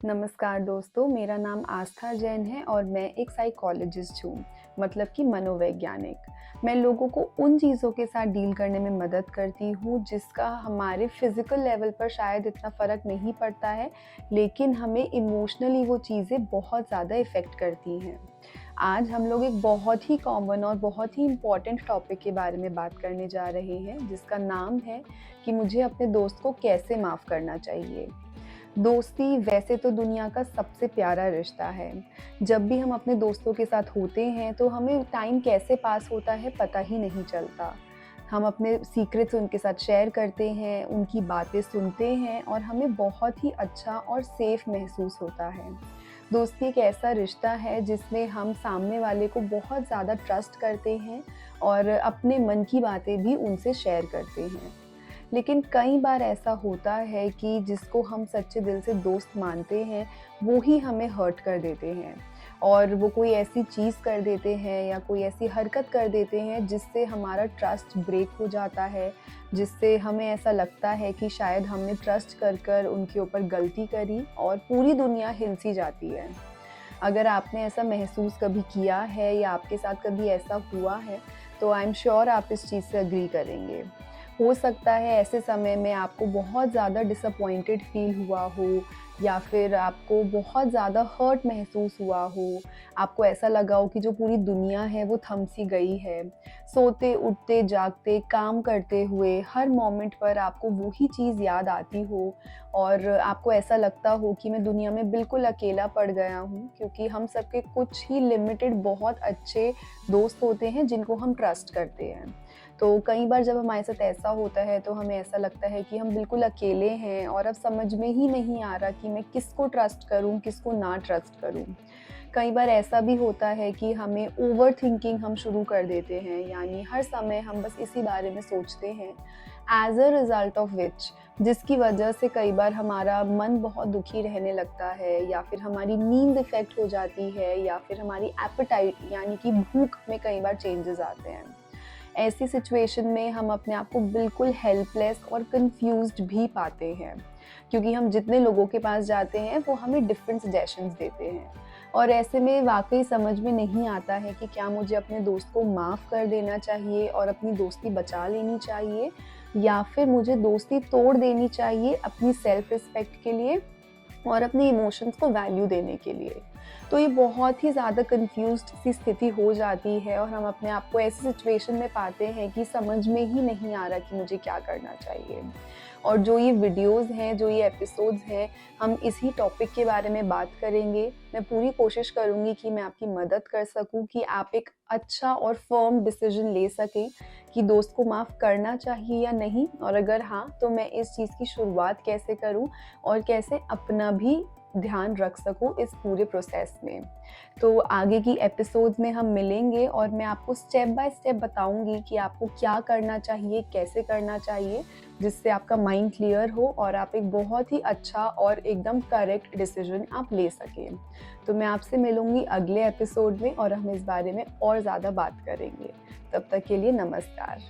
नमस्कार दोस्तों, मेरा नाम आस्था जैन है और मैं एक साइकोलॉजिस्ट हूँ, मतलब कि मनोवैज्ञानिक। मैं लोगों को उन चीज़ों के साथ डील करने में मदद करती हूँ जिसका हमारे फिज़िकल लेवल पर शायद इतना फ़र्क नहीं पड़ता है, लेकिन हमें इमोशनली वो चीज़ें बहुत ज़्यादा इफ़ेक्ट करती हैं। आज हम लोग एक बहुत ही कॉमन और बहुत ही इम्पोर्टेंट टॉपिक के बारे में बात करने जा रहे हैं, जिसका नाम है कि मुझे अपने दोस्त को कैसे माफ़ करना चाहिए। दोस्ती वैसे तो दुनिया का सबसे प्यारा रिश्ता है। जब भी हम अपने दोस्तों के साथ होते हैं तो हमें टाइम कैसे पास होता है पता ही नहीं चलता। हम अपने सीक्रेट्स उनके साथ शेयर करते हैं, उनकी बातें सुनते हैं और हमें बहुत ही अच्छा और सेफ महसूस होता है। दोस्ती एक ऐसा रिश्ता है जिसमें हम सामने वाले को बहुत ज़्यादा ट्रस्ट करते हैं और अपने मन की बातें भी उनसे शेयर करते हैं। लेकिन कई बार ऐसा होता है कि जिसको हम सच्चे दिल से दोस्त मानते हैं, वो ही हमें हर्ट कर देते हैं और वो कोई ऐसी चीज़ कर देते हैं या कोई ऐसी हरकत कर देते हैं जिससे हमारा ट्रस्ट ब्रेक हो जाता है, जिससे हमें ऐसा लगता है कि शायद हमने ट्रस्ट कर उनके ऊपर गलती करी और पूरी दुनिया हिल-सी जाती है। अगर आपने ऐसा महसूस कभी किया है या आपके साथ कभी ऐसा हुआ है, तो आई एम श्योर आप इस चीज़ से एग्री करेंगे। हो सकता है ऐसे समय में आपको बहुत ज़्यादा डिसअपॉइंटेड फ़ील हुआ हो या फिर आपको बहुत ज़्यादा हर्ट महसूस हुआ हो, आपको ऐसा लगा हो कि जो पूरी दुनिया है वो थम सी गई है। सोते, उठते, जागते, काम करते हुए हर मोमेंट पर आपको वो ही चीज़ याद आती हो और आपको ऐसा लगता हो कि मैं दुनिया में बिल्कुल अकेला पड़ गया हूँ, क्योंकि हम सबके कुछ ही लिमिटेड बहुत अच्छे दोस्त होते हैं जिनको हम ट्रस्ट करते हैं। तो कई बार जब हमारे साथ ऐसा होता है तो हमें ऐसा लगता है कि हम बिल्कुल अकेले हैं और अब समझ में ही नहीं आ रहा कि मैं किसको ट्रस्ट करूँ, किसको ना ट्रस्ट करूँ। कई बार ऐसा भी होता है कि हमें ओवरथिंकिंग हम शुरू कर देते हैं, यानी हर समय हम बस इसी बारे में सोचते हैं, as a result of which जिसकी वजह से कई बार हमारा मन बहुत दुखी रहने लगता है या फिर हमारी नींद इफ़ेक्ट हो जाती है या फिर हमारी एपेटाइट यानी कि भूख में कई बार चेंजेस आते हैं। ऐसी सिचुएशन में हम अपने आप को बिल्कुल हेल्पलेस और कंफ्यूज्ड भी पाते हैं, क्योंकि हम जितने लोगों के पास जाते हैं वो हमें डिफरेंट सजेशंस देते हैं और ऐसे में वाकई समझ में नहीं आता है कि क्या मुझे अपने दोस्त को माफ़ कर देना चाहिए और अपनी दोस्ती बचा लेनी चाहिए या फिर मुझे दोस्ती तोड़ देनी चाहिए अपनी सेल्फ रिस्पेक्ट के लिए और अपने इमोशंस को वैल्यू देने के लिए। तो ये बहुत ही ज़्यादा कन्फ्यूज़्ड सी स्थिति हो जाती है और हम अपने आप को ऐसी सिचुएशन में पाते हैं कि समझ में ही नहीं आ रहा कि मुझे क्या करना चाहिए। और जो ये वीडियोज़ हैं, जो ये एपिसोड्स हैं, हम इसी टॉपिक के बारे में बात करेंगे। मैं पूरी कोशिश करूँगी कि मैं आपकी मदद कर सकूँ कि आप एक अच्छा और फ़र्म डिसीज़न ले सकें कि दोस्त को माफ़ करना चाहिए या नहीं, और अगर हाँ, तो मैं इस चीज़ की शुरुआत कैसे करूँ और कैसे अपना भी ध्यान रख सकूँ इस पूरे प्रोसेस में। तो आगे की एपिसोड्स में हम मिलेंगे और मैं आपको स्टेप बाय स्टेप बताऊँगी कि आपको क्या करना चाहिए, कैसे करना चाहिए, जिससे आपका माइंड क्लियर हो और आप एक बहुत ही अच्छा और एकदम करेक्ट डिसीजन आप ले सकें। तो मैं आपसे मिलूँगी अगले एपिसोड में और हम इस बारे में और ज़्यादा बात करेंगे। तब तक के लिए नमस्कार।